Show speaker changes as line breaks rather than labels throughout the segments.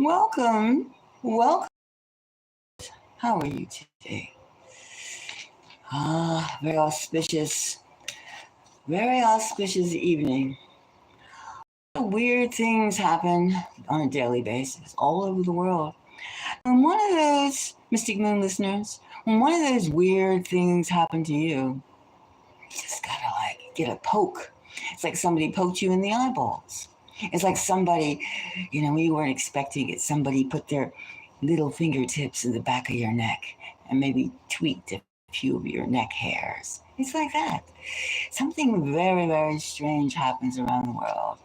Welcome. Welcome. How are you today? Very auspicious evening. Weird things happen on a daily basis all over the world. And one of those, Mystic Moon listeners, when one of those weird things happen to you, you just gotta get a poke. It's like somebody poked you in the eyeballs. It's like somebody, when you weren't expecting it, somebody put their little fingertips in the back of your neck and maybe tweaked a few of your neck hairs. It's like that. Something very, very strange happens around the world.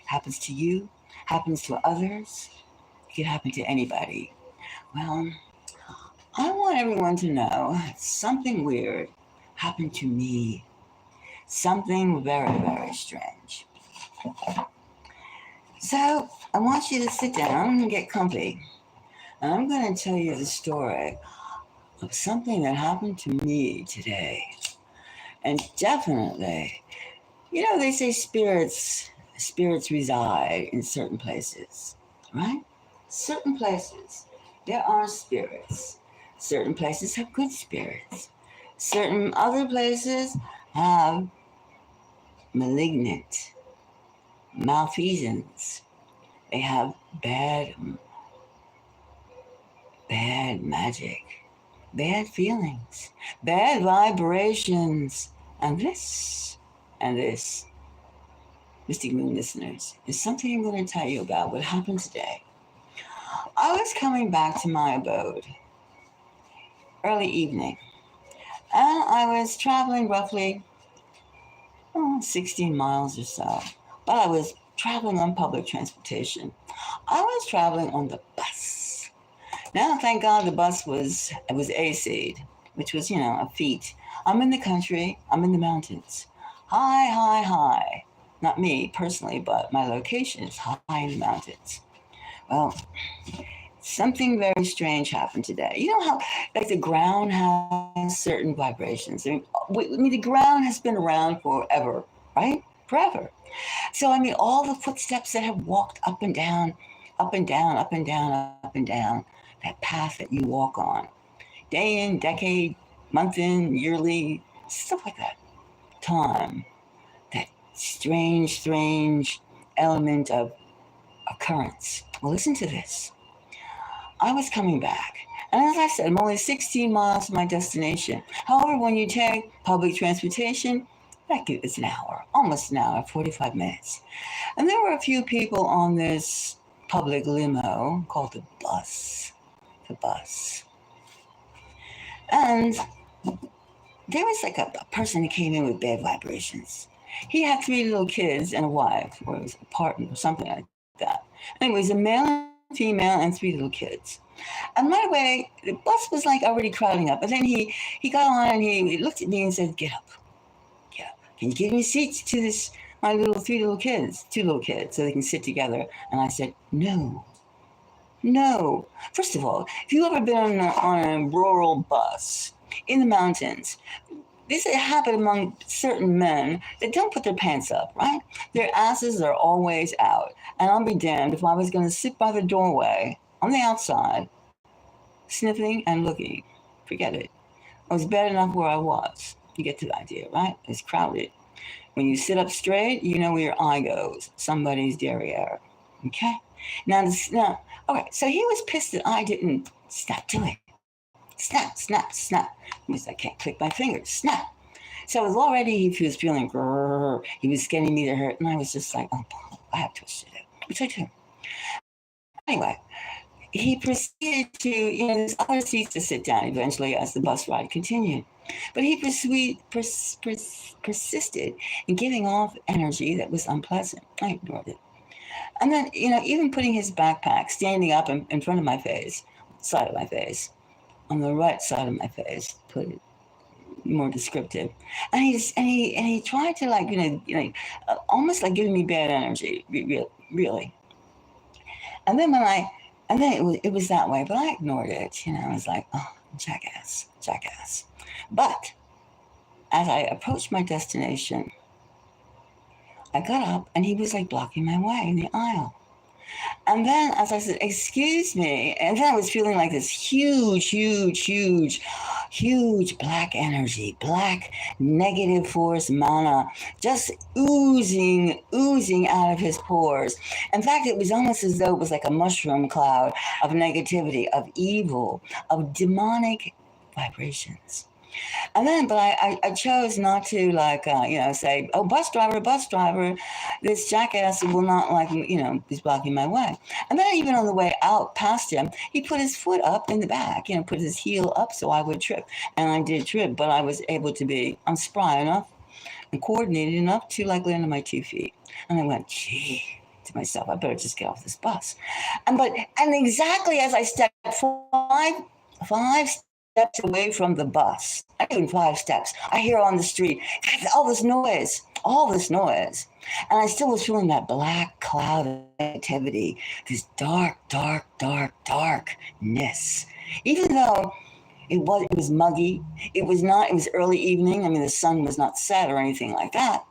Happens to you, happens to others. It could happen to anybody. Well, I want everyone to know something weird happened to me. Something very, very strange. So I want you to sit down and get comfy. And I'm going to tell you the story of something that happened to me today. And definitely, they say spirits reside in certain places, right? Certain places, there are spirits. Certain places have good spirits. Certain other places have malignant, malfeasance. They have bad magic, bad feelings, bad vibrations. And this, Mystic Moon listeners, is something I'm going to tell you about what happened today. I was coming back to my abode early evening, and I was traveling roughly 16 miles or so, but I was traveling on public transportation. I was traveling on the bus. Now, thank God the bus was AC'd, which was, a feat. I'm in the country. I'm in the mountains. High, high, high. Not me personally, but my location is high in the mountains. Well, something very strange happened today. You know how, the ground has certain vibrations. The ground has been around forever, right? Forever. So, all the footsteps that have walked up and down, up and down, up and down, up and down, that path that you walk on, day in, decade, month in, yearly, stuff like that. Time, that strange element of occurrence. Well, listen to this. I was coming back, and as I said, I'm only 16 miles from my destination. However, when you take public transportation, it's an hour, almost an hour, 45 minutes. And there were a few people on this public limo called the bus. The bus. And there was a person that came in with bad vibrations. He had 3 little kids and a wife, or it was a partner, or something like that. Anyways, a male and female and 3 little kids. And right away, the bus was already crowding up. And then he got on and he looked at me and said, "Get up. Get up. Can you give me seats to my 2 little kids, so they can sit together?" And I said, No. First of all, if you've ever been on a rural bus in the mountains, this happens among certain men that don't put their pants up, right? Their asses are always out. And I'll be damned if I was going to sit by the doorway on the outside, sniffing and looking. Forget it. I was bad enough where I was. You get the idea, right? It's crowded. When you sit up straight, you know where your eye goes. Somebody's derriere. Okay? Now, okay, so he was pissed that I didn't snap to it. Snap, snap, snap. He was, I can't click my fingers. Snap. So it was already, he was feeling grrr. He was getting me to hurt. And I was just like, oh, I have twisted it. Which I do. Anyway, he proceeded to, there's other seats to sit down eventually as the bus ride continued. But he persisted in giving off energy that was unpleasant. I ignored it. And then, even putting his backpack, standing up in front of my face, side of my face, on the right side of my face, put it more descriptive. And he tried to almost like giving me bad energy, really. And then it was that way, but I ignored it. I was like, oh, jackass. But as I approached my destination, I got up and he was blocking my way in the aisle. And then as I said, excuse me, and then I was feeling like this huge black energy, black negative force mana, just oozing out of his pores. In fact, it was almost as though it was like a mushroom cloud of negativity, of evil, of demonic vibrations. And then, but I chose not to say, oh, bus driver, this jackass will not he's blocking my way. And then even on the way out past him, he put his foot up in the back, put his heel up so I would trip. And I did trip, but I was able to I'm spry enough and coordinated enough to land on my 2 feet. And I went, gee, to myself, I better just get off this bus. And exactly as I stepped five steps away from the bus, not even 5 steps, I hear on the street, all this noise. And I still was feeling that black cloud of negativity, this darkness. Even though it was muggy, it was early evening. I mean, the sun was not set or anything like that,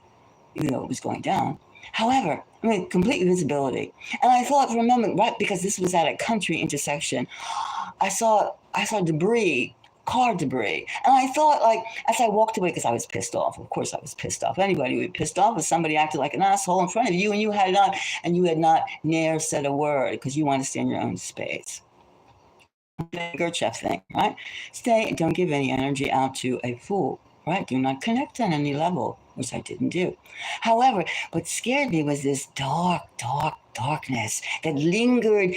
even though it was going down. However, complete visibility. And I thought for a moment, right, because this was at a country intersection, I saw debris, car debris. And I thought, as I walked away, because I was pissed off. Of course I was pissed off. Anybody would be pissed off if somebody acted like an asshole in front of you and you had not ne'er said a word because you want to stay in your own space. Gurdjieff thing, right? Stay, don't give any energy out to a fool, right? Do not connect on any level, which I didn't do. However, what scared me was this darkness that lingered,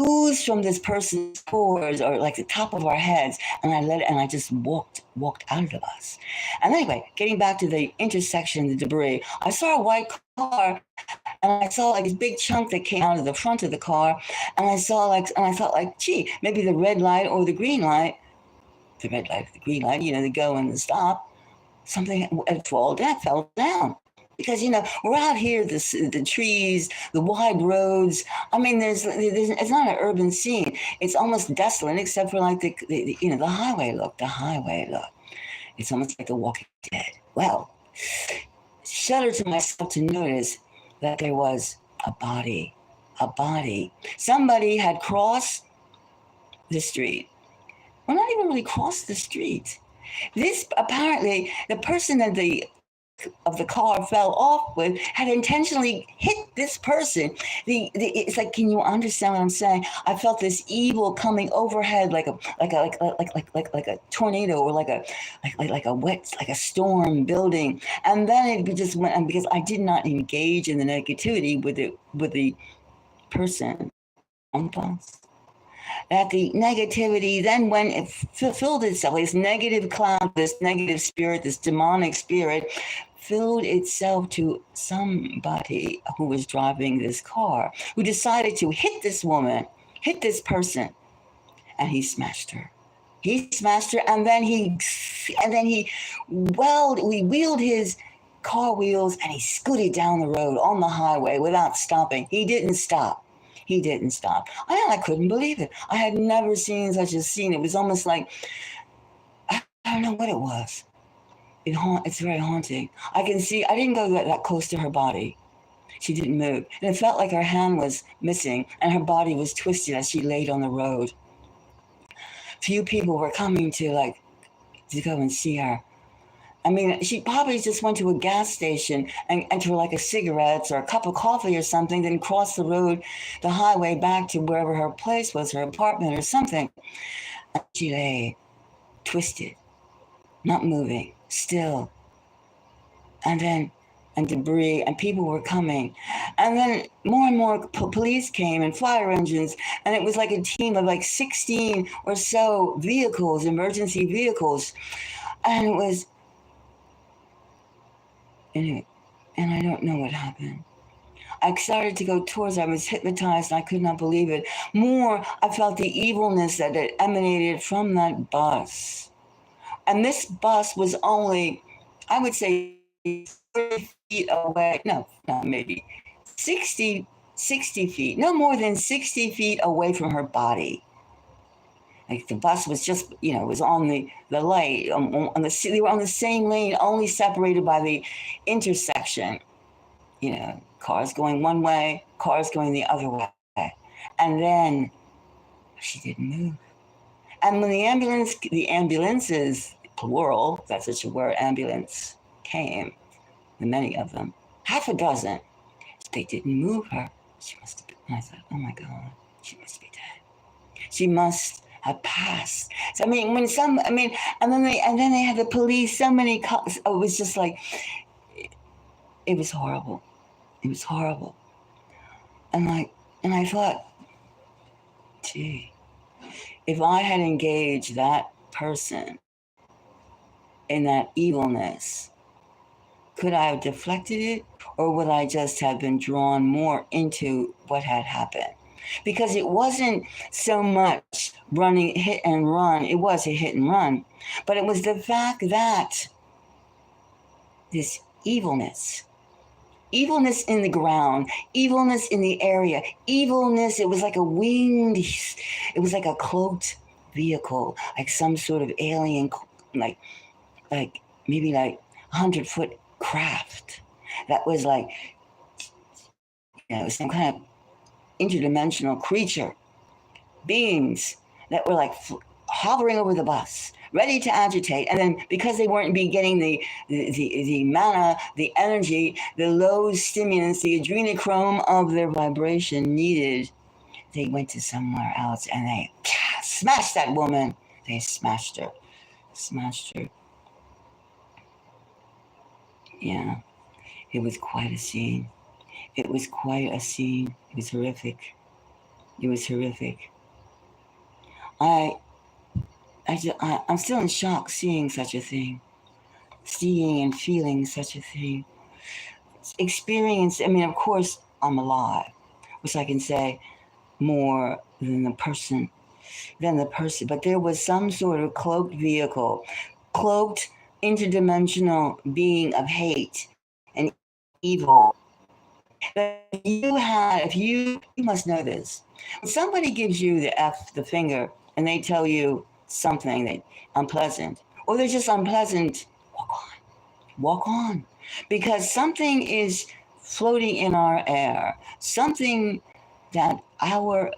oozed from this person's pores or like the top of our heads, and I just walked out of the bus. And anyway, getting back to the intersection, the debris, I saw a white car, and I saw this big chunk that came out of the front of the car, and I thought gee, maybe the red light or the green light, the green light, the go and the stop, something fell down. Because, we're out here, the trees, the wide roads. I mean, it's not an urban scene. It's almost desolate, except for the highway look. It's almost like The Walking Dead. Well, shudder to myself to notice that there was a body. Somebody had crossed the street. Well, not even really crossed the street. This, apparently, the person of the car fell off with had intentionally hit this person. It's like, can you understand what I'm saying? I felt this evil coming overhead like a tornado or like a storm building, and then it just went. And because I did not engage in the negativity with the person on the bus, that the negativity then when it fulfilled itself, this negative cloud, this negative spirit, this demonic spirit filled itself to somebody who was driving this car, who decided to hit this woman, hit this person, and he smashed her. And then he wheeled his car wheels and he scooted down the road on the highway without stopping. He didn't stop. I couldn't believe it. I had never seen such a scene. It was almost like, I don't know what it was. It's very haunting. I can see, I didn't go that close to her body. She didn't move. And it felt like her hand was missing and her body was twisted as she laid on the road. Few people were coming to go and see her. I mean, she probably just went to a gas station and for a cigarettes or a cup of coffee or something, then crossed the road, the highway back to wherever her place was, her apartment or something. And she lay twisted, not moving, still. And debris, and people were coming. And then more and more police came and fire engines, and it was like a team of 16 or so vehicles, emergency vehicles. And it was, and I don't know what happened. I started to go towards her. I was hypnotized, and I could not believe it. More, I felt the evilness that had emanated from that bus. And this bus was only, I would say, 30 feet away. No, maybe 60 feet. No more than 60 feet away from her body. The bus was just, it was on the light. They were on the same lane, only separated by the intersection. cars going one way, cars going the other way. And then she didn't move. And when the ambulances, plural, that's such a word, ambulance, came, the many of them, half a dozen, they didn't move her. She must have been, I thought, oh my God, she must be dead. She must have passed. So, and then they had the police, so many cops. It was just like, it was horrible. It was horrible. And I thought, gee, if I had engaged that person in that evilness, could I have deflected it, or would I just have been drawn more into what had happened? Because it wasn't so much running hit and run. It was a hit and run, but it was the fact that this evilness in the ground, evilness in the area, evilness, it was like a winged, it was like a cloaked vehicle, like some sort of alien, like maybe like 100-foot craft that was like, some kind of interdimensional creature, beings that were like hovering over the bus, ready to agitate. And then because they weren't getting the mana, the energy, the low stimulants, the adrenochrome of their vibration needed, they went to somewhere else and they smashed that woman. They smashed her. Yeah, it was quite a scene. It was horrific. It was horrific. I'm still in shock seeing such a thing, seeing and feeling such a thing. Experience, of course, I'm alive, which I can say more than the person, but there was some sort of cloaked vehicle, cloaked interdimensional being of hate and evil. You must know this. When somebody gives you the finger and they tell you something that unpleasant, or they're just unpleasant, walk on. Because something is floating in our air, something that our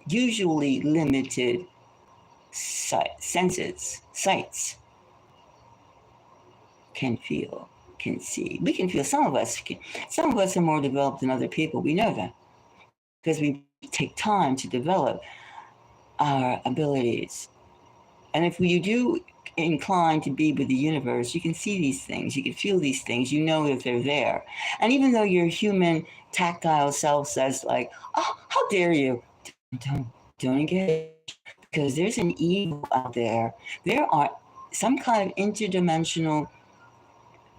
usually limited sights can feel, can see. We can feel, some of us are more developed than other people. We know that because we take time to develop our abilities. And if you do incline to be with the universe, you can see these things, you can feel these things, you know that they're there. And even though your human tactile self says like, oh, how dare you? Don't engage, because there's an evil out there. There are some kind of interdimensional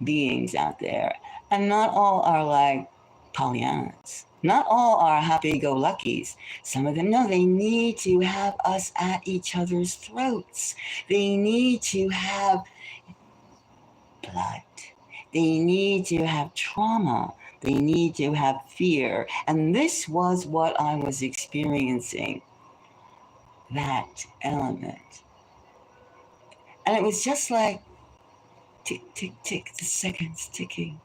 beings out there, and not all are like Pollyannas. Not all are happy-go-luckies. Some of them, no, they need to have us at each other's throats. They need to have blood. They need to have trauma. They need to have fear. And this was what I was experiencing, that element. And it was just like, tick, tick, tick, the seconds ticking.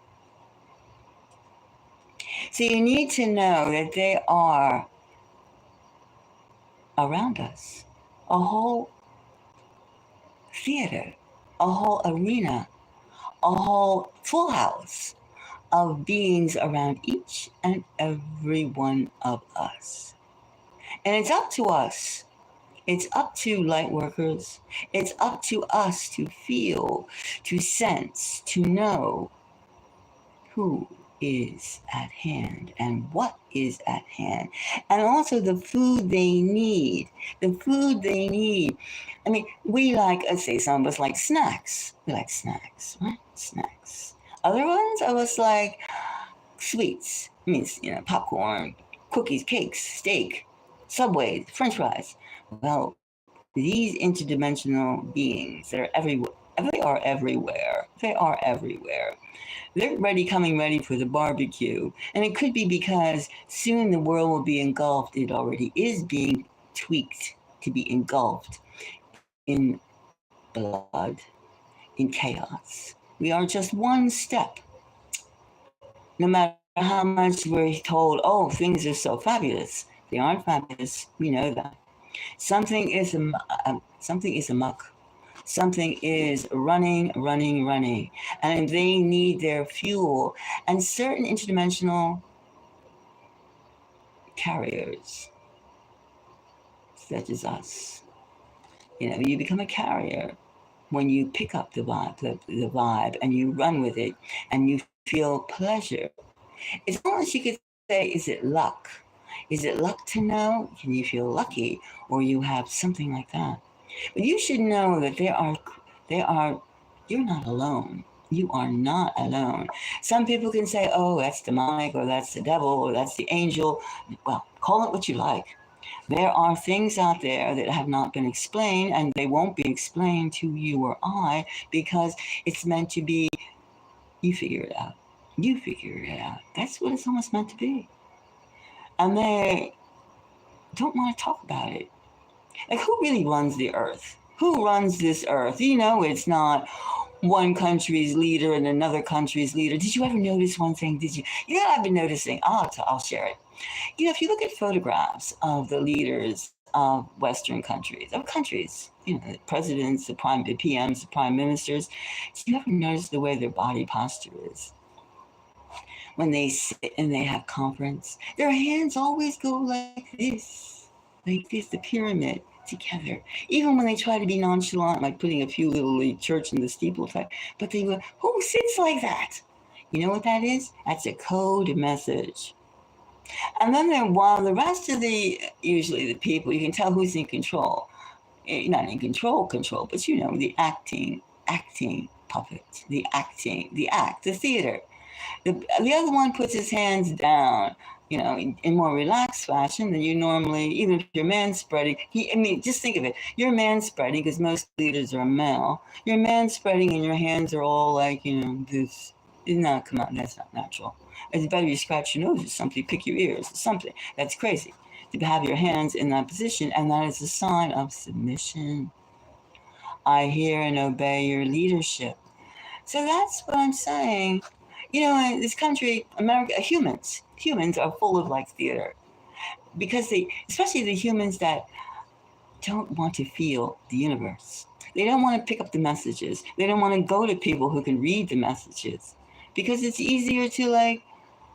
So you need to know that they are around us, a whole theater, a whole arena, a whole full house of beings around each and every one of us. And it's up to us. It's up to light workers. It's up to us to feel, to sense, to know who is at hand and what is at hand, and also the food they need. We like, let's say some of us like snacks. We like snacks, right? Snacks. Other ones of us like sweets. Popcorn, cookies, cakes, steak, Subway, French fries. Well, these interdimensional beings that are everywhere, they are everywhere. They're coming ready for the barbecue. And it could be because soon the world will be engulfed. It already is being tweaked to be engulfed in blood, in chaos. We are just one step No matter how much we're told, oh, things are so fabulous, they aren't fabulous. We know that something is amok. Something is running, running, running, and they need their fuel. And certain interdimensional carriers, such as us, you become a carrier when you pick up the vibe and you run with it and you feel pleasure. It's almost, you could say, is it luck? Is it luck to know? Can you feel lucky? Or you have something like that. But you should know that you're not alone. You are not alone. Some people can say, oh, that's demonic, or that's the devil, or that's the angel. Well, call it what you like. There are things out there that have not been explained, and they won't be explained to you or I because it's meant to be, you figure it out. You figure it out. That's what it's almost meant to be. And they don't want to talk about it. Like, who really runs the earth? Who runs this earth? It's not one country's leader and another country's leader. Did you ever notice one thing? Did you? Yeah, I've been noticing. I'll share it. If you look at photographs of the leaders of Western countries, the presidents, the PMs, the prime ministers, do you ever notice the way their body posture is? When they sit and they have conference, their hands always go like this, the pyramid together. Even when they try to be nonchalant, like putting a few little league church in the steeple type, but they will, who sits like that? You know what that is? That's a code message. And then while the rest of usually the people, you can tell who's in control. Not in control, but the acting puppet, the act, the theater. The other one puts his hands down, in more relaxed fashion than you normally, even if you're man spreading. Just think of it. You're man spreading because most leaders are male. You're man spreading and your hands are all like, this. No, come on, that's not natural. It's better you scratch your nose or something, pick your ears or something. That's crazy. To have your hands in that position, and that is a sign of submission. I hear and obey your leadership. So that's what I'm saying. In this country, America, humans are full of like theater because especially the humans that don't want to feel the universe. They don't want to pick up the messages. They don't want to go to people who can read the messages because it's easier to like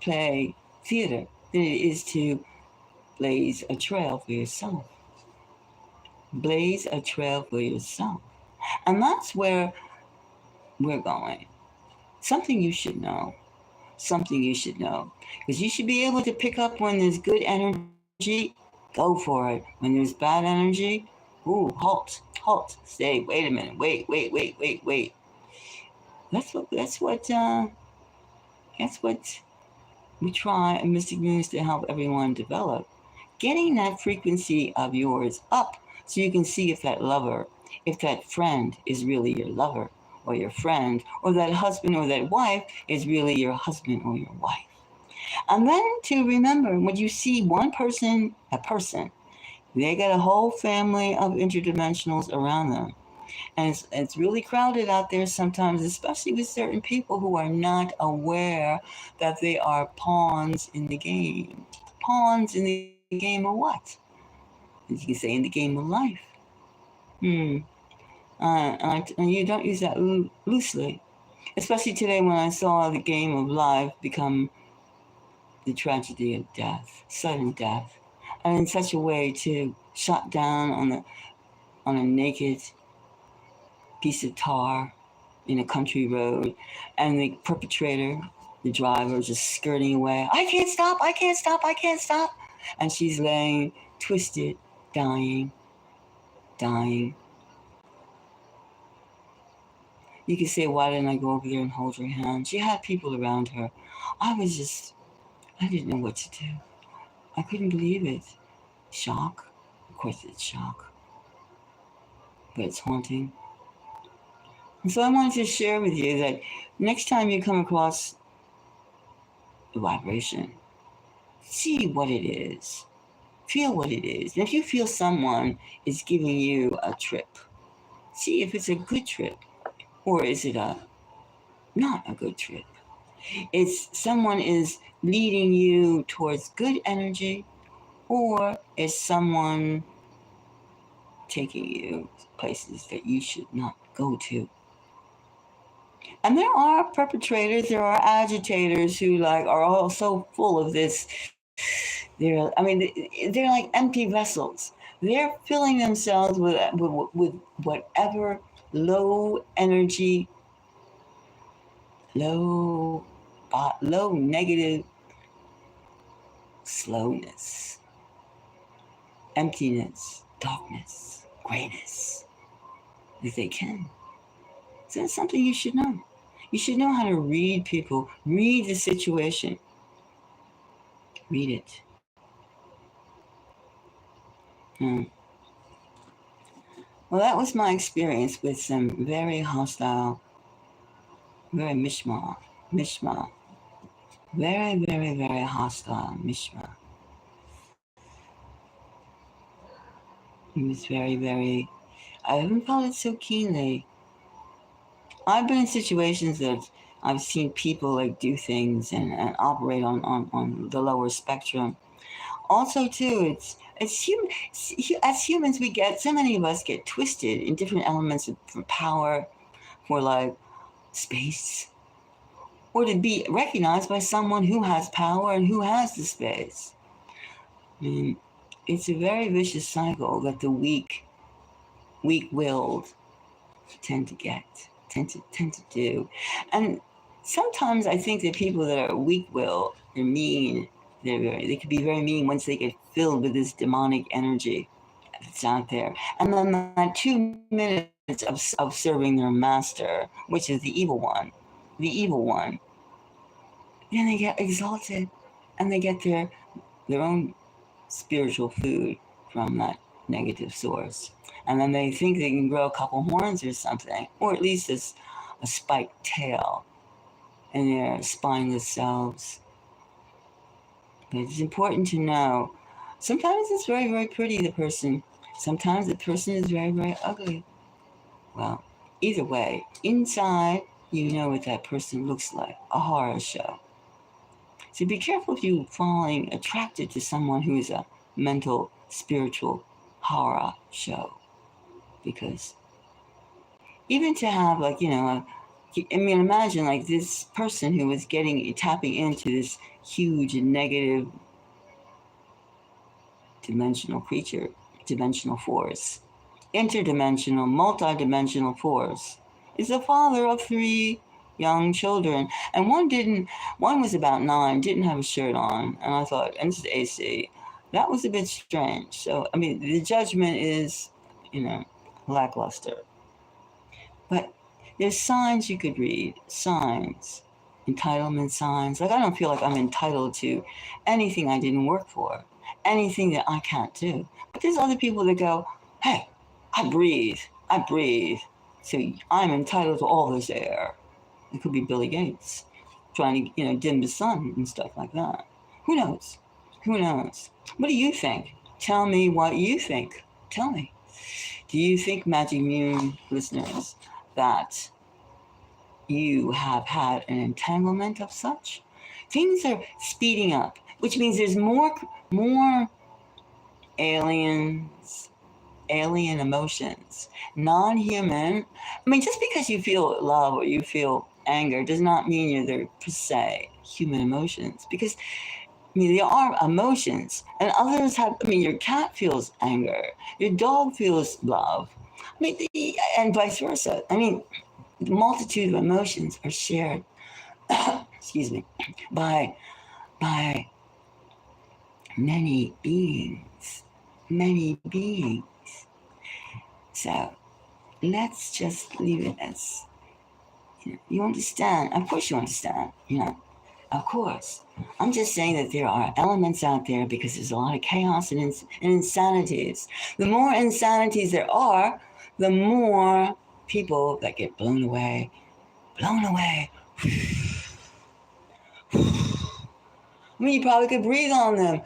play theater than it is to blaze a trail for yourself. Blaze a trail for yourself. And that's where we're going. Something you should know. Something you should know. Because you should be able to pick up when there's good energy, go for it. When there's bad energy, halt, stay, wait a minute, wait. That's what we try in Mystic News to help everyone develop. Getting that frequency of yours up so you can see if that friend is really your lover or your friend, or that husband or that wife is really your husband or your wife. And then to remember, when you see a person, they got a whole family of interdimensionals around them. And it's really crowded out there sometimes, especially with certain people who are not aware that they are pawns in the game. Pawns in the game of what? As you can say, in the game of life. Hmm. And you don't use that loosely. Especially today when I saw the game of life become the tragedy of death, sudden death. And in such a way too, shot down on a naked piece of tar in a country road, and the perpetrator, the driver, just skirting away. I can't stop. And she's laying twisted, dying. You could say, why didn't I go over there and hold her hand? She had people around her. I didn't know what to do. I couldn't believe it. Shock. Of course it's shock. But it's haunting. And so I wanted to share with you that next time you come across a vibration, see what it is. Feel what it is. And if you feel someone is giving you a trip, see if it's a good trip or is it not a good trip. It's someone is leading you towards good energy, or is someone taking you places that you should not go to. And there are perpetrators, there are agitators who like are all so full of this. They're like empty vessels. They're filling themselves with whatever low energy, low, low negative slowness, emptiness, darkness, grayness that they can. So that's something you should know. You should know how to read people, read the situation, read it. Hmm. Well, that was my experience with some very hostile, very mishma, very, very, very hostile mishma. He was very, very, I haven't felt it so keenly. I've been in situations that I've seen people like do things and operate on the lower spectrum. Also, too, it's human. As humans, we get so many of us get twisted in different elements of for power, for like space, or to be recognized by someone who has power and who has the space. I mean, it's a very vicious cycle that the weak-willed tend to do. And sometimes I think that people that are weak-willed, they're mean. They could be very mean once they get filled with this demonic energy that's out there. And then that 2 minutes of serving their master, which is the evil one, then they get exalted and they get their own spiritual food from that negative source. And then they think they can grow a couple horns or something, or at least a spiked tail in their spineless selves. But it's important to know sometimes it's very, very pretty, the person. Sometimes the person is very, very ugly. Well, either way, inside, you know what that person looks like, a horror show. So be careful if you're falling attracted to someone who is a mental, spiritual horror show. Because even to have imagine like this person who was tapping into this huge negative dimensional creature, dimensional force, interdimensional, multidimensional force, is the father of 3 young children. And one was about 9, didn't have a shirt on. And I thought, and this is AC, that was a bit strange. So, I mean, the judgment is, lackluster. But there's signs you could read, signs, entitlement signs. Like, I don't feel like I'm entitled to anything I didn't work for, anything that I can't do. But there's other people that go, hey, I breathe. So I'm entitled to all this air. It could be Billy Gates trying to, dim the sun and stuff like that. Who knows? Who knows? What do you think? Tell me what you think. Tell me. Do you think, Magic Moon listeners, that you have had an entanglement of such? Things are speeding up, which means there's more aliens, alien emotions, non-human. I mean, just because you feel love or you feel anger does not mean you're the per se human emotions. Because there are emotions, and others have. Your cat feels anger, your dog feels love. And vice versa. The multitude of emotions are shared. Excuse me, by many beings, many beings. So let's just leave it as you understand. Of course, you understand. Of course. I'm just saying that there are elements out there because there's a lot of chaos and insanities. The more insanities there are, the more people that get blown away. You probably could breathe on them.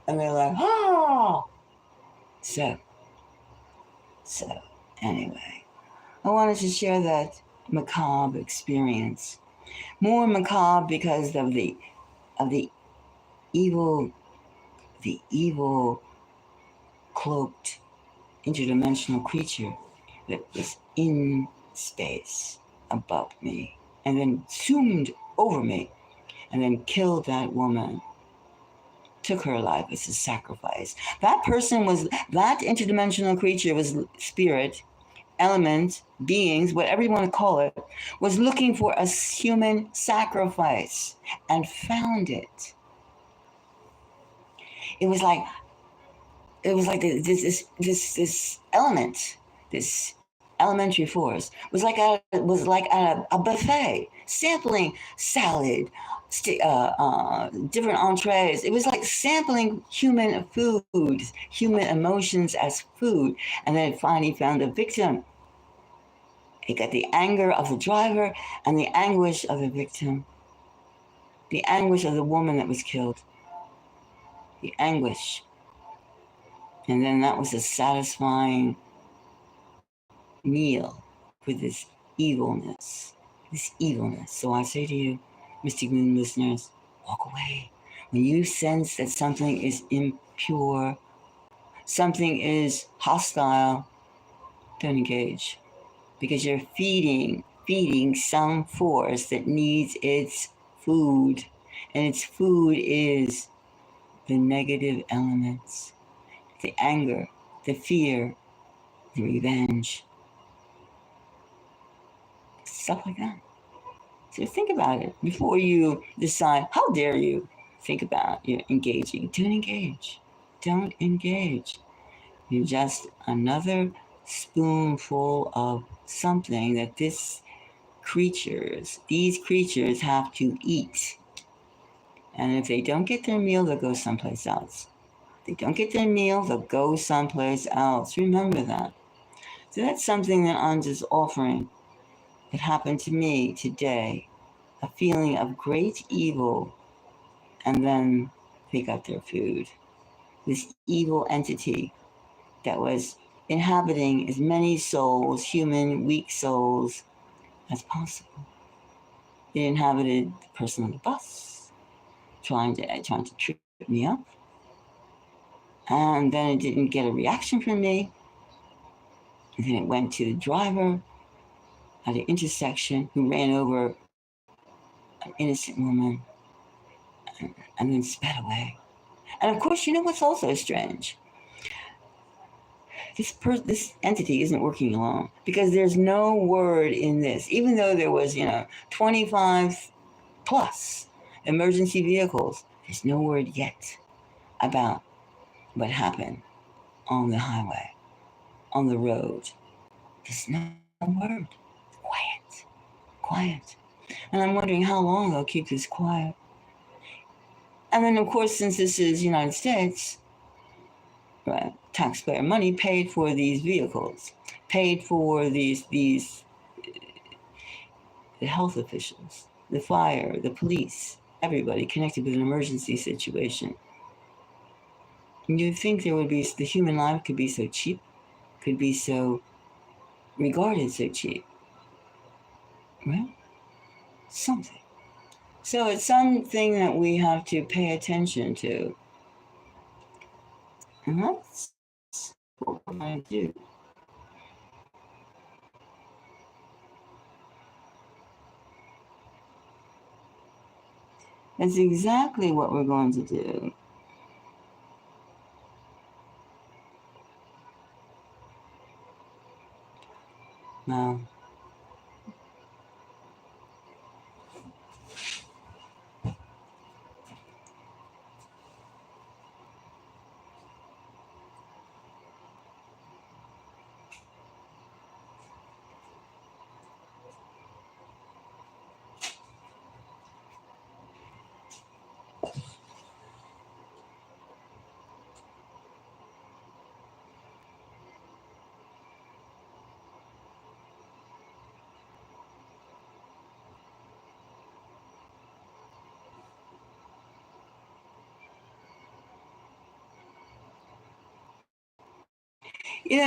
And they're like, oh. So, anyway, I wanted to share that macabre experience. More macabre because of evil the evil cloaked interdimensional creature that was in space above me and then zoomed over me and then killed that woman, took her life as a sacrifice. That person was, that interdimensional creature was spirit, element, beings, whatever you want to call it, was looking for a human sacrifice and found it. It was like this element, this elementary force was like a buffet sampling salad, different entrees. It was like sampling human food, human emotions as food, and then it finally found a victim. It got the anger of the driver and the anguish of the victim, the anguish of the woman that was killed, the anguish. And then that was a satisfying meal for this evilness, this evilness. So I say to you, Mystic Moon listeners, walk away. When you sense that something is impure, something is hostile, don't engage, because you're feeding some force that needs its food, and its food is the negative elements, the anger, the fear, the revenge, stuff like that. So think about it before you decide, how dare you think about you engaging. Don't engage. Don't engage. You're just another spoonful of something that these creatures have to eat. And if they don't get their meal, they'll go someplace else. If they don't get their meal, they'll go someplace else. Remember that. So that's something that I'm just offering. It happened to me today. A feeling of great evil, and then they got their food. This evil entity that was inhabiting as many souls, human, weak souls, as possible. It inhabited the person on the bus, trying to trip me up. And then it didn't get a reaction from me. And then it went to the driver at an intersection who ran over an innocent woman and then sped away. And of course, you know what's also strange? This entity isn't working alone because there's no word in this, even though there was 25 plus emergency vehicles. There's no word yet about what happened on the highway, on the road. There's no word. Quiet. And I'm wondering how long they'll keep this quiet. And then, of course, since this is United States, right, taxpayer money paid for these vehicles, paid for the health officials, the fire, the police, everybody connected with an emergency situation. And you'd think there would be, the human life could be so cheap, could be so regarded so cheap. Well, something. So it's something that we have to pay attention to. And that's what we're going to do. That's exactly what we're going to do. Now,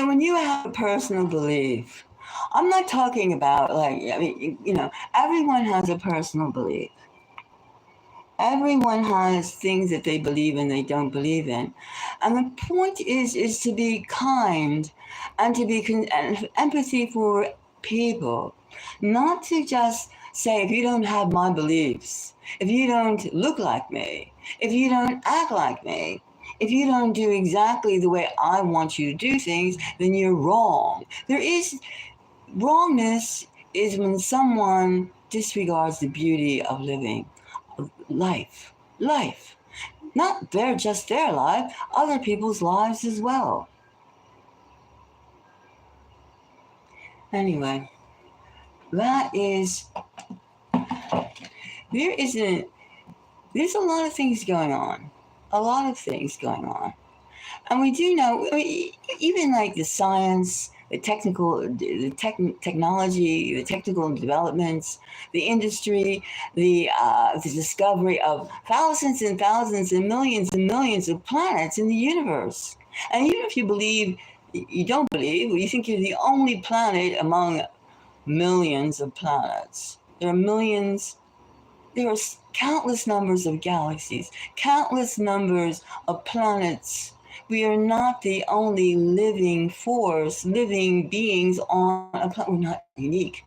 when you have a personal belief, I'm not talking about like, I mean, everyone has a personal belief. Everyone has things that they believe and they don't believe in. And the point is to be kind and to be and empathy for people, not to just say, if you don't have my beliefs, if you don't look like me, if you don't act like me, if you don't do exactly the way I want you to do things, then you're wrong. Wrongness is when someone disregards the beauty of living life. Not just their life, other people's lives as well. Anyway, that is, there isn't, there's a lot of things going on. A lot of things going on. And we do know, even like the science, technology, the technical developments, the industry, the discovery of thousands and thousands and millions of planets in the universe. And even if you don't believe, or you think you're the only planet among millions of planets, there are countless numbers of galaxies, countless numbers of planets. We are not the only living force, living beings on a planet. We're not unique.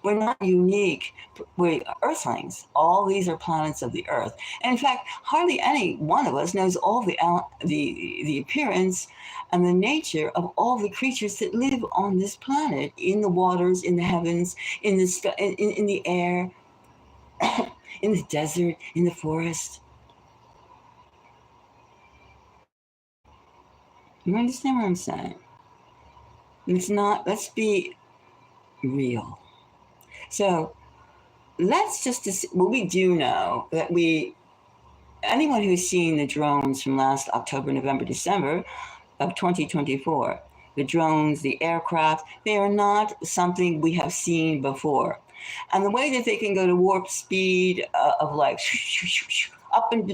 We're not unique. We're Earthlings. All these are planets of the Earth. And in fact, hardly any one of us knows all the appearance and the nature of all the creatures that live on this planet, in the waters, in the heavens, in the air, in the desert, in the forest. You understand what I'm saying? Let's be real. So well, we do know that anyone who's seen the drones from last October, November, December of 2024, the drones, the aircraft, they are not something we have seen before. And the way that they can go to warp speed of like up and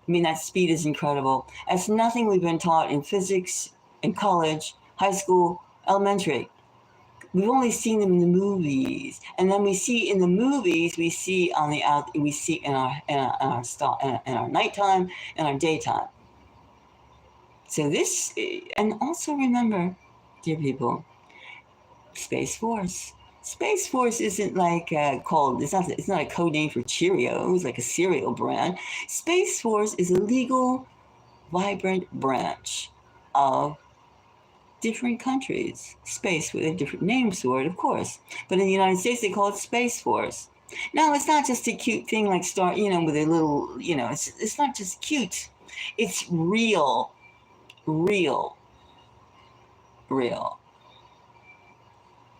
I mean, that speed is incredible. It's nothing we've been taught in physics, in college, high school, elementary. We've only seen them in the movies, and then we see in the movies, we see in our nighttime and our daytime. So and also remember, dear people, Space Force. Space Force isn't like called. It's not a code name for Cheerios, like a cereal brand. Space Force is a legal, vibrant branch of different countries. Space with a different name for it, of course. But in the United States, they call it Space Force. Now, it's not just a cute thing like Star, with a little, it's not just cute. It's real, real, real.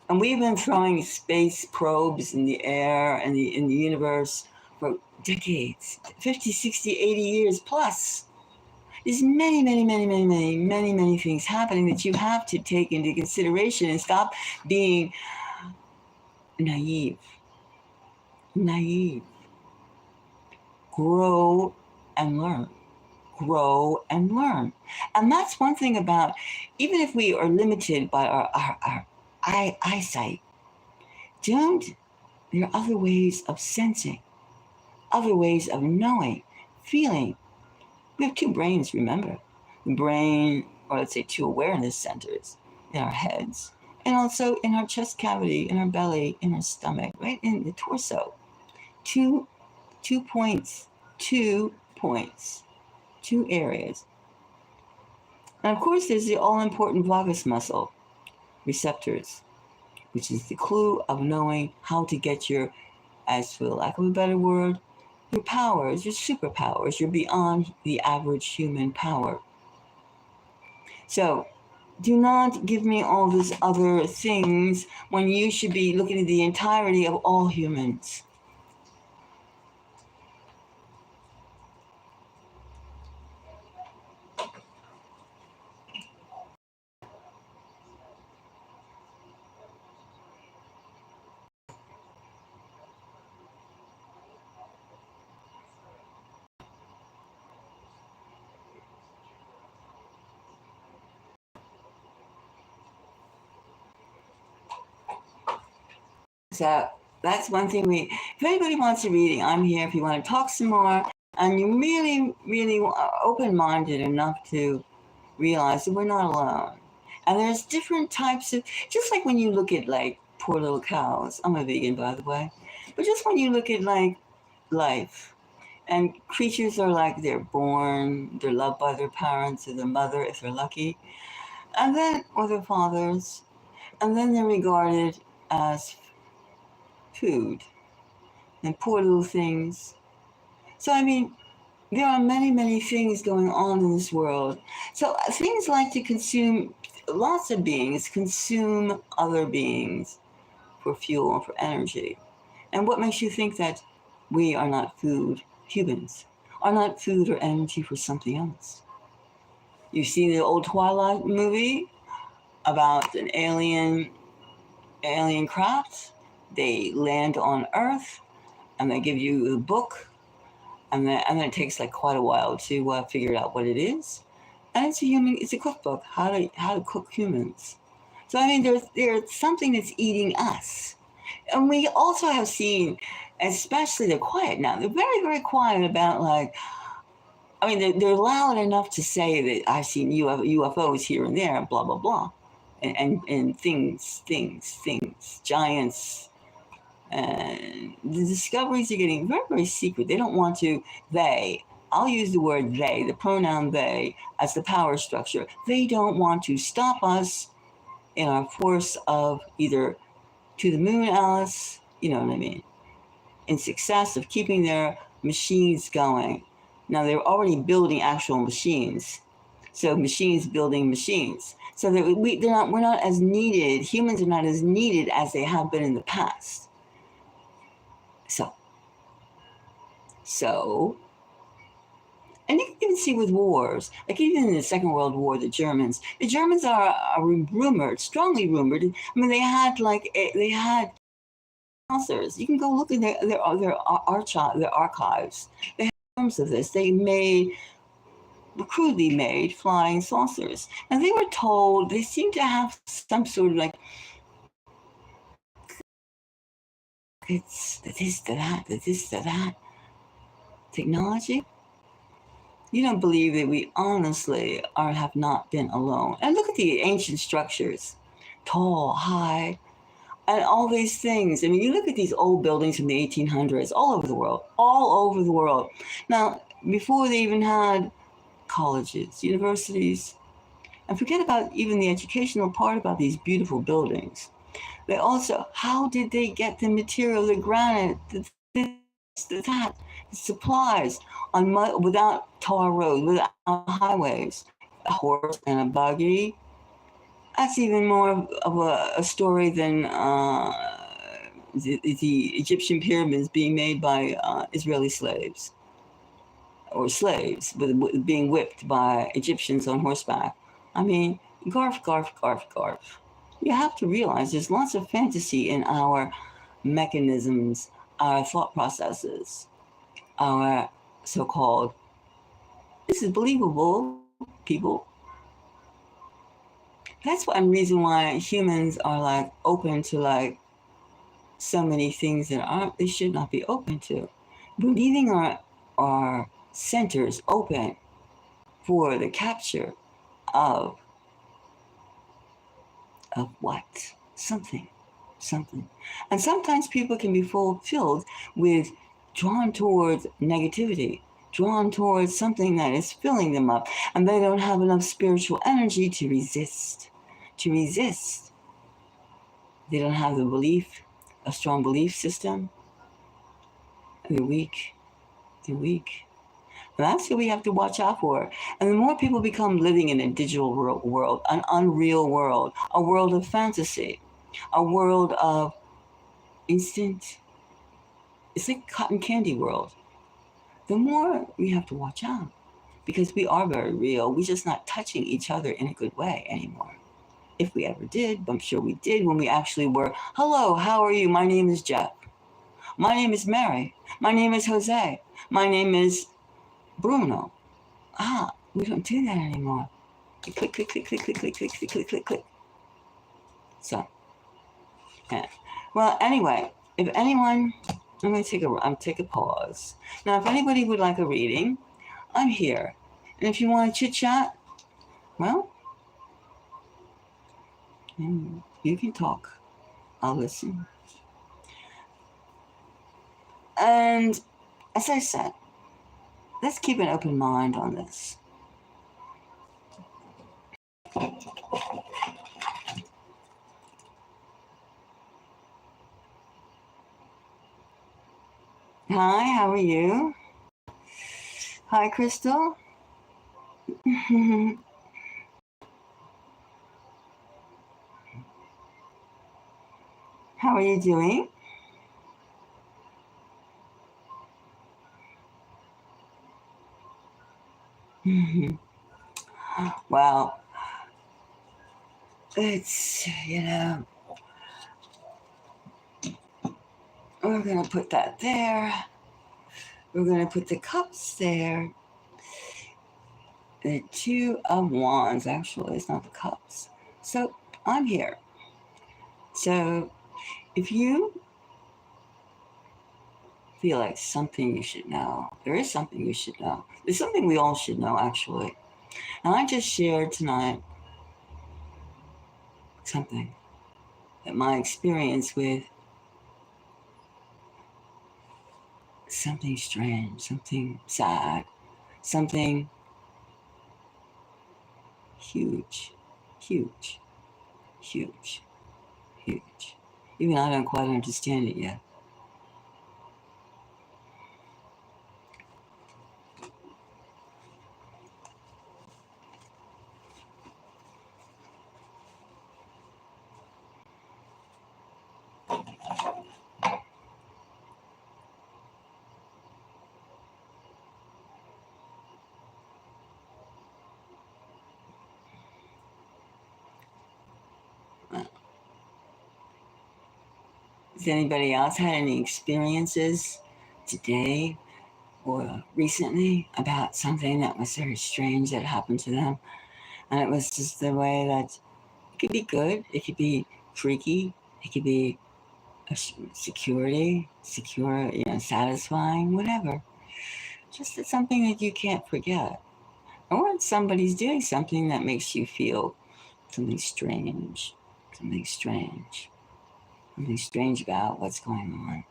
And we've been throwing space probes in the air and in the universe for decades, 50, 60, 80 years plus. There's many, many, many, many, many, many, many things happening that you have to take into consideration and stop being naive. Naive. Grow and learn. Grow and learn. And that's one thing about, even if we are limited by our eyesight, there are other ways of sensing, other ways of knowing, feeling. We have two brains, remember. The brain, or let's say two awareness centers in our heads, and also in our chest cavity, in our belly, in our stomach, right in the torso. Two points, two areas. And of course, there's the all-important vagus muscle receptors, which is the clue of knowing how to get as for the lack of a better word, your powers, your superpowers. You're beyond the average human power. So do not give me all these other things when you should be looking at the entirety of all humans. So that's one thing if anybody wants a reading, I'm here. If you want to talk some more and you're really, really open-minded enough to realize that we're not alone. And there's different types of, just like when you look at like poor little cows, I'm a vegan by the way, but just when you look at like life and creatures are like they're born, they're loved by their parents or their mother if they're lucky, and then, or their fathers, and then they're regarded as food and poor little things. So, I mean, there are many, many things going on in this world. So things like to consume, lots of beings consume other beings for fuel and for energy. And what makes you think that we are not food, humans, are not food or energy for something else? You've seen the old Twilight movie about an alien craft. They land on Earth and they give you a book, and then it takes like quite a while to figure out what it is. And it's a cookbook, how to cook humans. So I mean, there's something that's eating us, and we also have seen, especially they're quiet now. They're very, very quiet about like, I mean, they're loud enough to say that I've seen UFOs here and there, blah blah blah, and things, giants. And the discoveries are getting very, very secret. They don't want to, I'll use the word they, the pronoun they, as the power structure. They don't want to stop us in our force of either to the moon, Alice, you know what I mean, in success of keeping their machines going. Now, they're already building actual machines. So machines building machines. So that we're not as needed, humans are not as needed as they have been in the past. So, and you can even see with wars, like even in the Second World War, the Germans are rumored, strongly rumored. I mean, they had saucers. You can go look in their archives. They have forms of this. Crudely made flying saucers, and they were told they seem to have some sort of like it's this to that technology. You don't believe that we honestly have not been alone. And look at the ancient structures, tall, high, and all these things. I mean, you look at these old buildings from the 1800s, all over the world. Now, before they even had colleges, universities, and forget about even the educational part about these beautiful buildings. They also, how did they get the material, the granite, the supplies without tar roads, without highways, a horse and a buggy? That's even more of a story than the Egyptian pyramids being made by Israeli slaves, or slaves being whipped by Egyptians on horseback. I mean, garf, garf, garf, garf. You have to realize there's lots of fantasy in our mechanisms, our thought processes, our so-called, this is believable, people. That's one reason why humans are like open to like so many things that they should not be open to. We're leaving our centers open for the capture of what? Something. And sometimes people can be fulfilled with drawn towards negativity, drawn towards something that is filling them up, and they don't have enough spiritual energy to resist. They don't have a strong belief system. They're weak. And that's what we have to watch out for. And the more people become living in a digital world, an unreal world, a world of fantasy, a world of instant, it's like cotton candy world, the more we have to watch out, because we are very real. We're just not touching each other in a good way anymore. If we ever did, I'm sure we did when we actually were, hello, how are you? My name is Jeff. My name is Mary. My name is Jose. My name is Bruno. We don't do that anymore. Click, click, click, click, click, click, click, click, click, click, click. So, Yeah. Well, anyway, if anyone, I'm going to take a pause. Now, if anybody would like a reading, I'm here. And if you want to chit chat, well, you can talk. I'll listen. And as I said, let's keep an open mind on this. Hi, how are you? Hi, Crystal. How are you doing? Well, it's, we're going to put that there. We're going to put the cups there. The two of wands, actually, it's not the cups. So I'm here. So if you feel like something you should know, there is something you should know. There's something we all should know, actually. And I just shared tonight something that my experience with something strange, something sad, something huge, huge, huge, huge. Even I don't quite understand it yet. Has anybody else had any experiences today or recently about something that was very strange that happened to them? And it was just the way that it could be good, it could be freaky, it could be a secure, satisfying, whatever. Just it's something that you can't forget. Or somebody's doing something that makes you feel something strange, something strange, something strange about what's going on.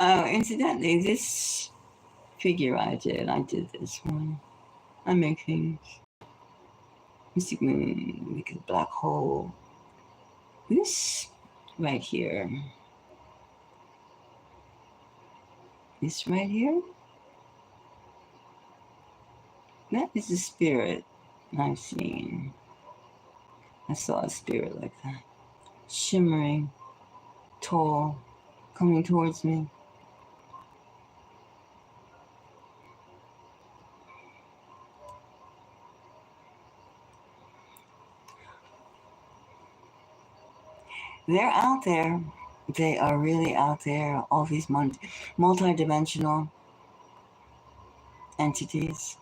Oh, incidentally, this figure I did this one. I make things. Mystic Moon, make a black hole. This right here. This right here. That is a spirit I've seen. I saw a spirit like that. Shimmering, tall, coming towards me. They're out there. They are really out there. All these multi-dimensional entities.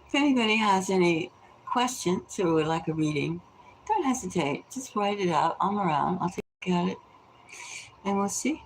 If anybody has any questions or would like a reading, don't hesitate. Just write it out. I'm around. I'll take a look at it and we'll see.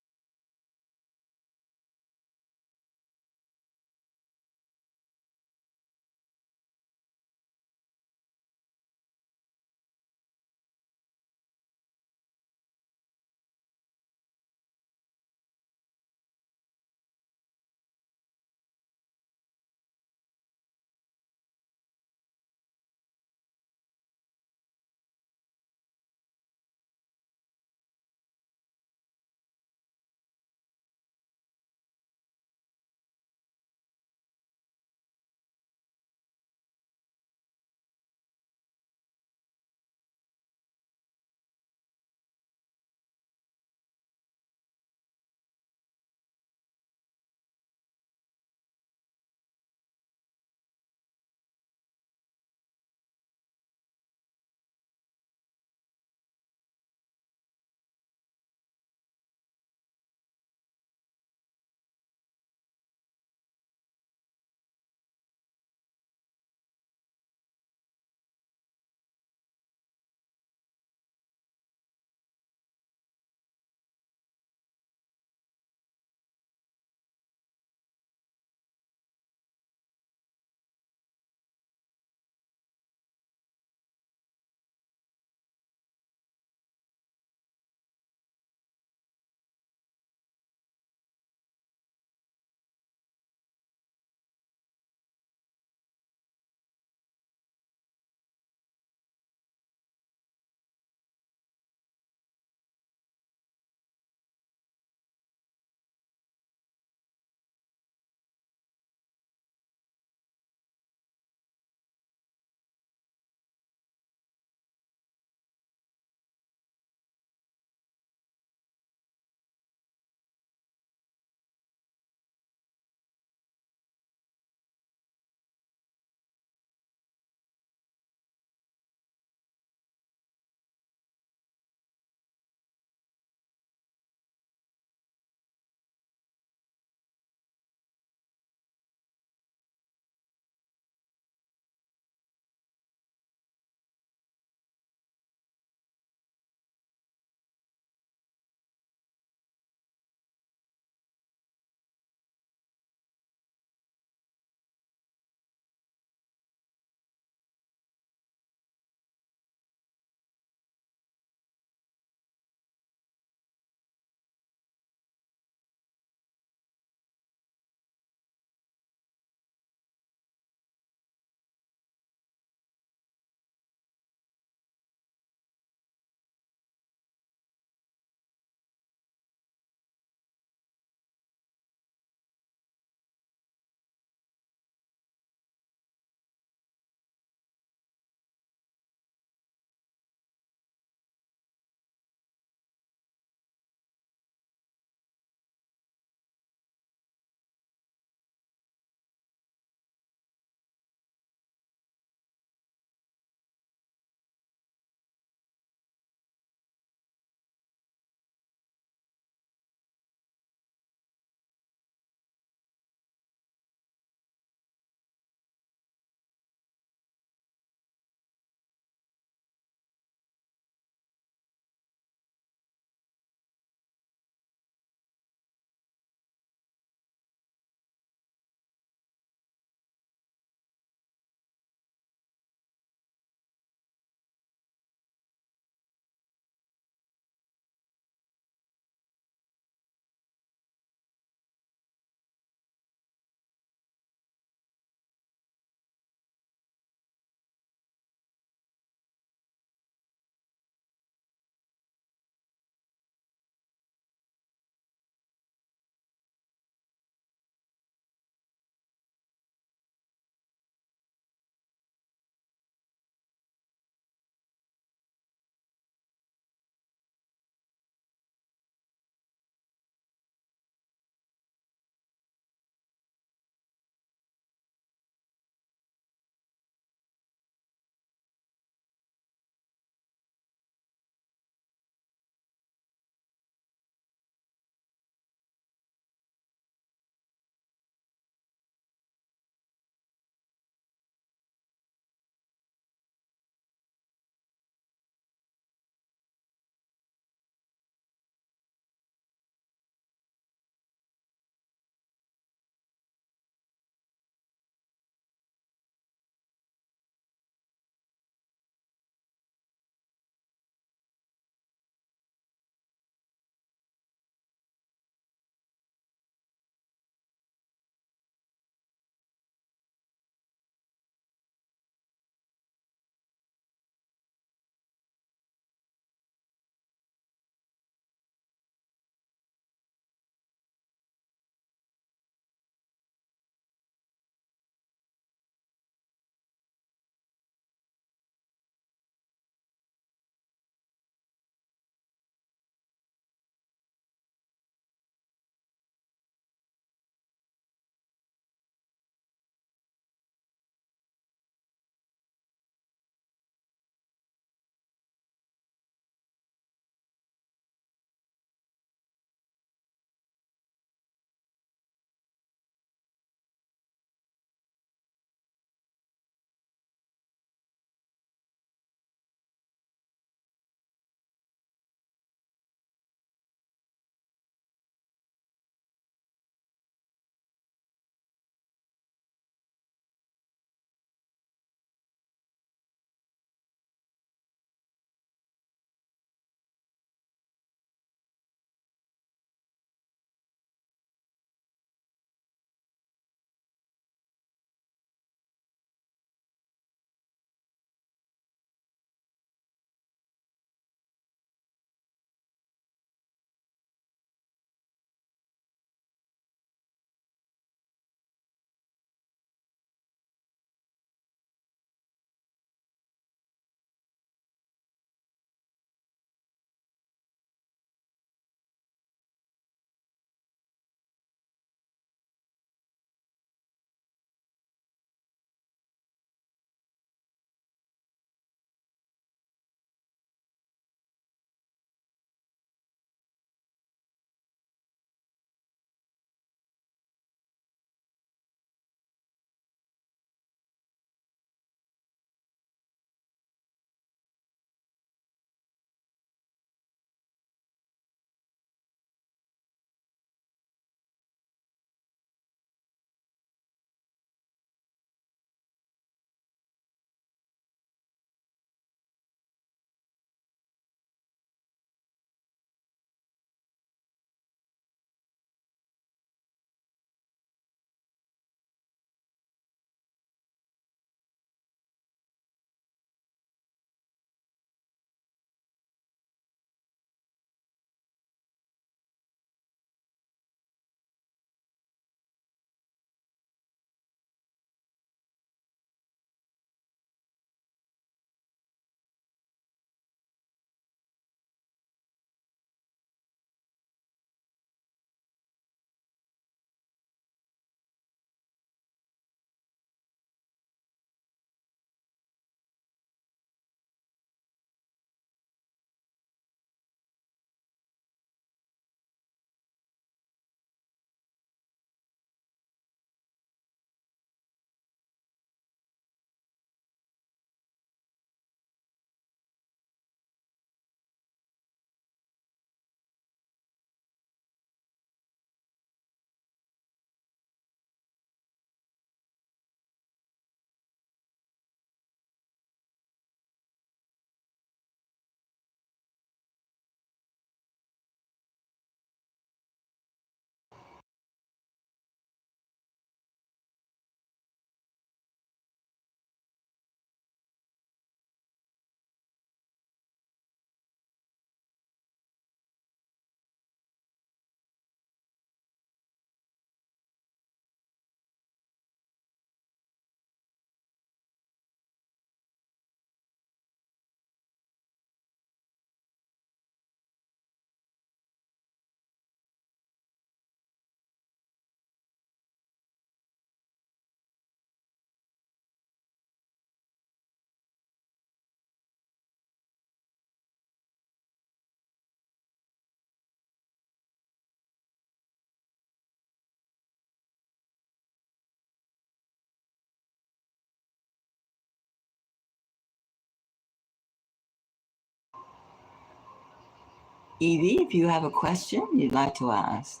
Evie, if you have a question you'd like to ask,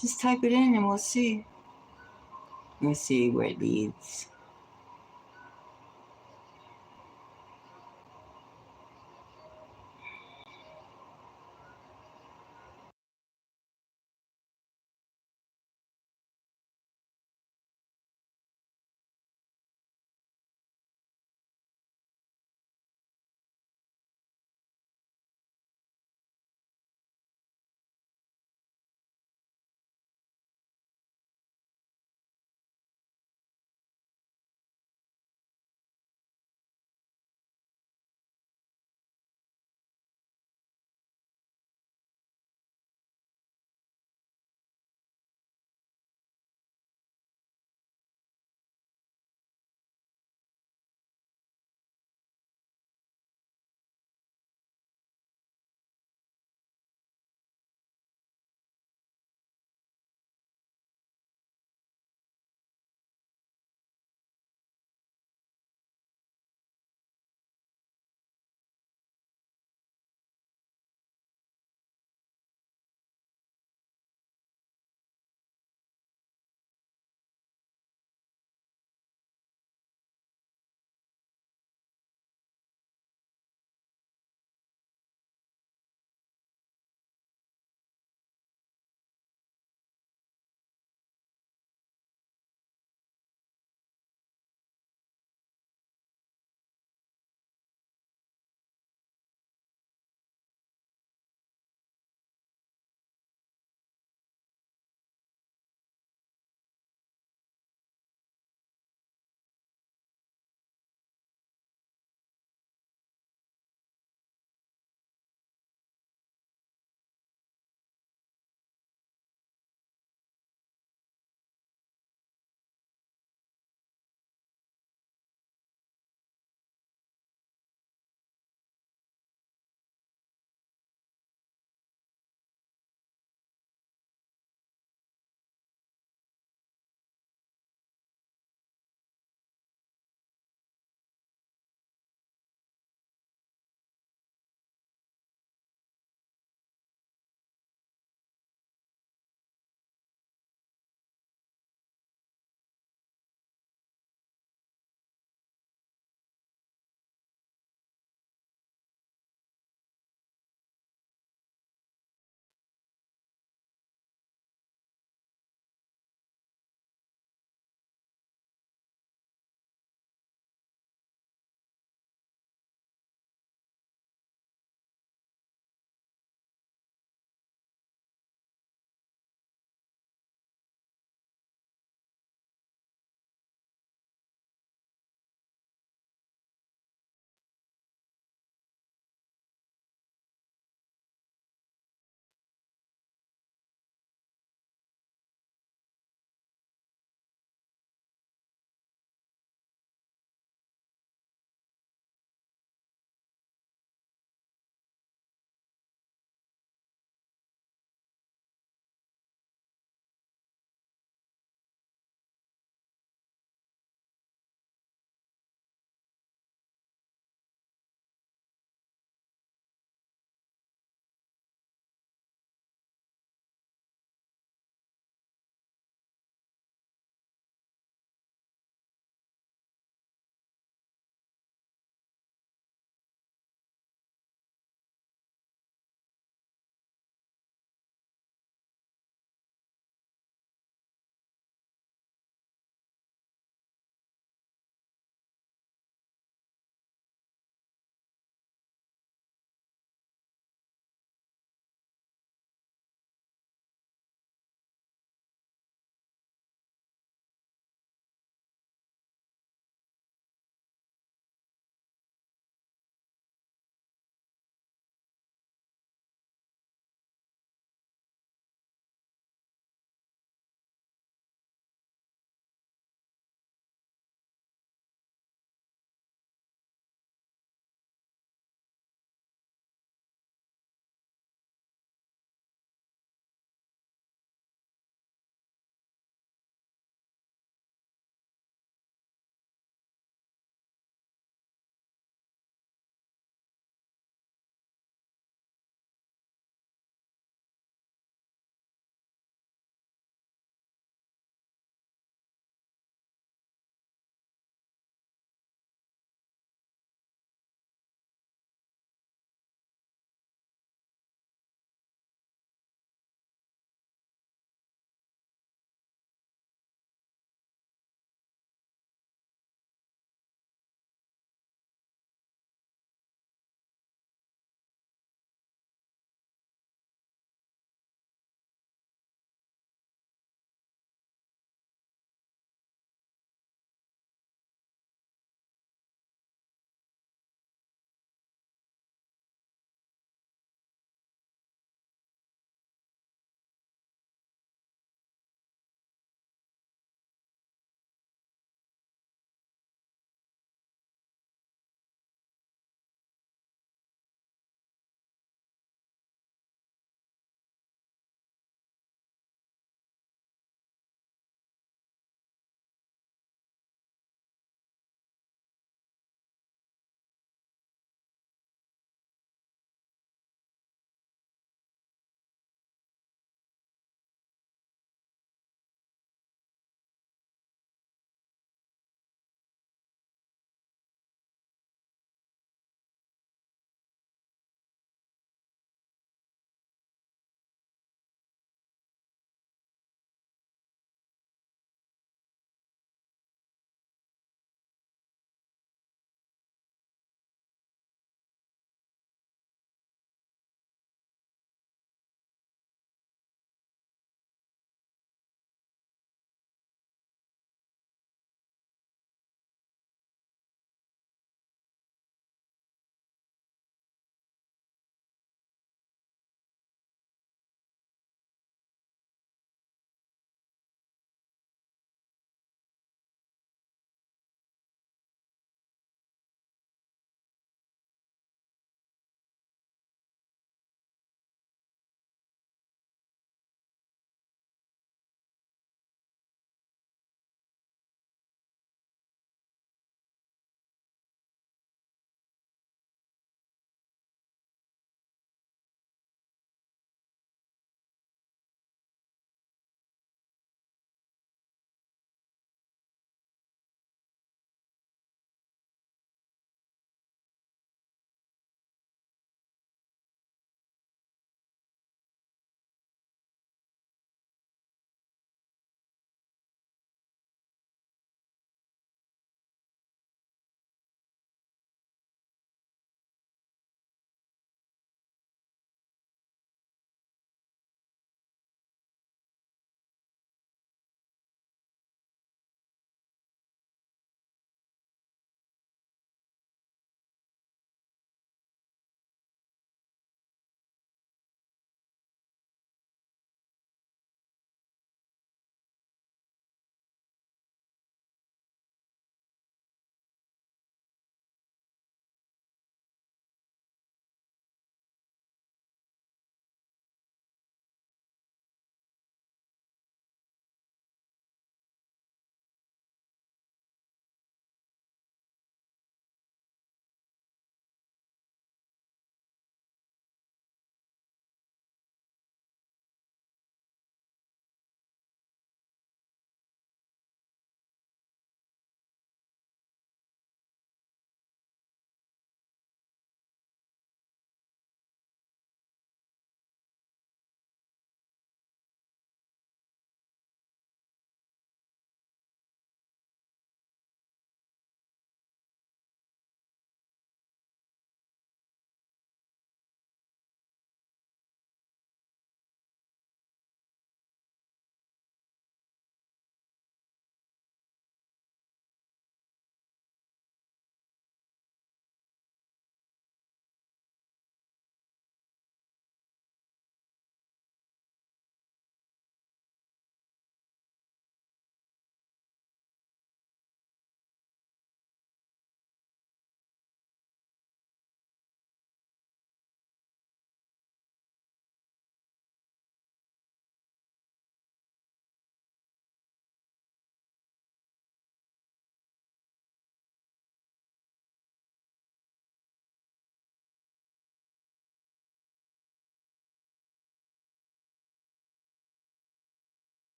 just type it in and we'll see. We'll see where it leads.